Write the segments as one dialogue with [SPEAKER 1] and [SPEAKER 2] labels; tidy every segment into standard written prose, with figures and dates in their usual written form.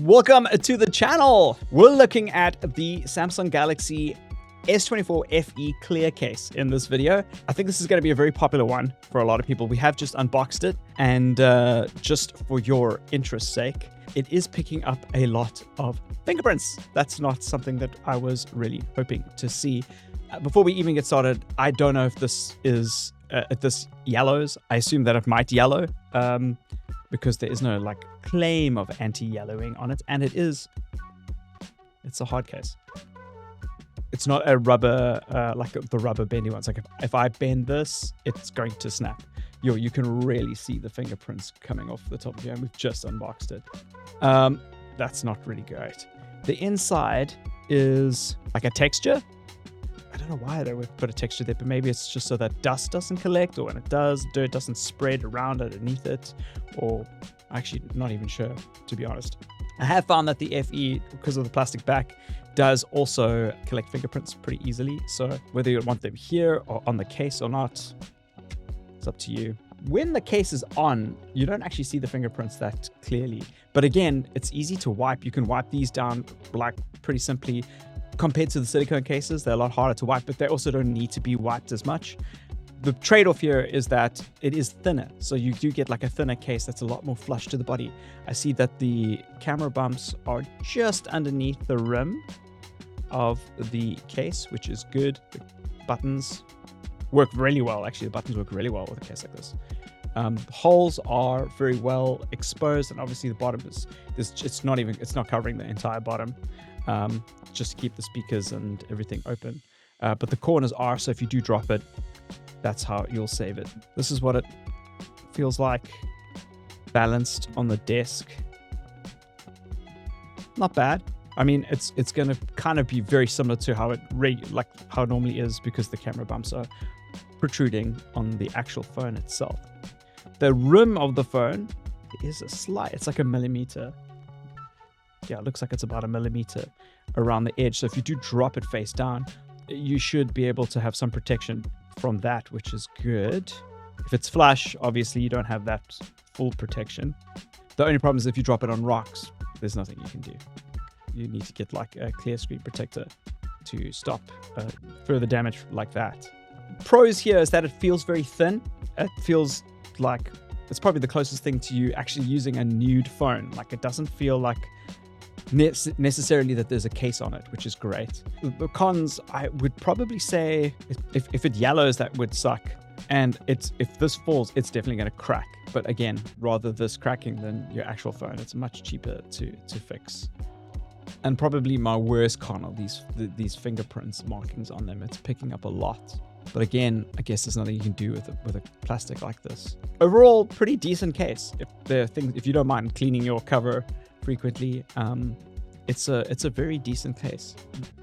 [SPEAKER 1] Welcome to the channel. We're looking at the Samsung Galaxy S24 FE clear case in this video. I think this is going to be a very popular one for a lot of people. We have just unboxed it, and just for your interest's sake, it is picking up a lot of fingerprints. That's not something that I was really hoping to see. Before we even get started, I don't know if this is if this yellows. I assume that it might yellow because there is no like claim of anti-yellowing on it, and it's a hard case. It's not a rubber like the rubber bendy ones. Like if I bend this, it's going to snap. You can really see the fingerprints coming off the top of here, and we've just unboxed it. That's not really great. The inside is like a texture. I don't know why they would put a texture there, but maybe it's just so that dust doesn't collect, or when it does, dirt doesn't spread around underneath it, or actually not even sure, to be honest. I have found that the FE, because of the plastic back, does also collect fingerprints pretty easily. So whether you want them here or on the case or not, it's up to you. When the case is on, you don't actually see the fingerprints that clearly. But again, it's easy to wipe. You can wipe these down like pretty simply. Compared to the silicone cases, they're a lot harder to wipe, but they also don't need to be wiped as much. The trade-off here is that it is thinner, so you do get like a thinner case that's a lot more flush to the body. I see that the camera bumps are just underneath the rim of the case, which is good. The buttons work really well. Actually, the buttons work really well with a case like this. Holes are very well exposed, and obviously the bottom is it's not covering the entire bottom, just to keep the speakers and everything open. But the corners are, so if you do drop it, that's how you'll save it. This is what it feels like balanced on the desk. Not bad. I mean, it's going to kind of be very similar to how it normally is, because the camera bumps are protruding on the actual phone itself. The rim of the phone is it's like a millimeter. Yeah, it looks like it's about a millimeter around the edge. So if you do drop it face down, you should be able to have some protection from that, which is good. If it's flush, obviously you don't have that full protection. The only problem is if you drop it on rocks, there's nothing you can do. You need to get like a clear screen protector to stop further damage like that. Pros here is that it feels very thin. It feels like it's probably the closest thing to you actually using a nude phone. Like it doesn't feel like necessarily that there's a case on it, which is great. The cons, I would probably say, if it yellows, that would suck. And if this falls, it's definitely going to crack. But again, rather this cracking than your actual phone, it's much cheaper to fix. And probably my worst con are these fingerprints markings on them. It's picking up a lot. But again, I guess there's nothing you can do with a plastic like this. Overall, pretty decent case. If you don't mind cleaning your cover frequently, it's a very decent case.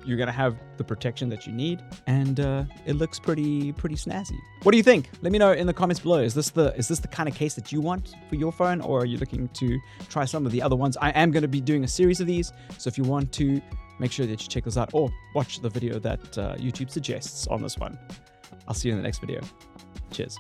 [SPEAKER 1] You're gonna have the protection that you need, and it looks pretty snazzy. What do you think? Let me know in the comments below. Is this the kind of case that you want for your phone, or are you looking to try some of the other ones? I am going to be doing a series of these, so if you want to, make sure that you check those out, or watch the video that YouTube suggests on this one. I'll see you in the next video. Cheers.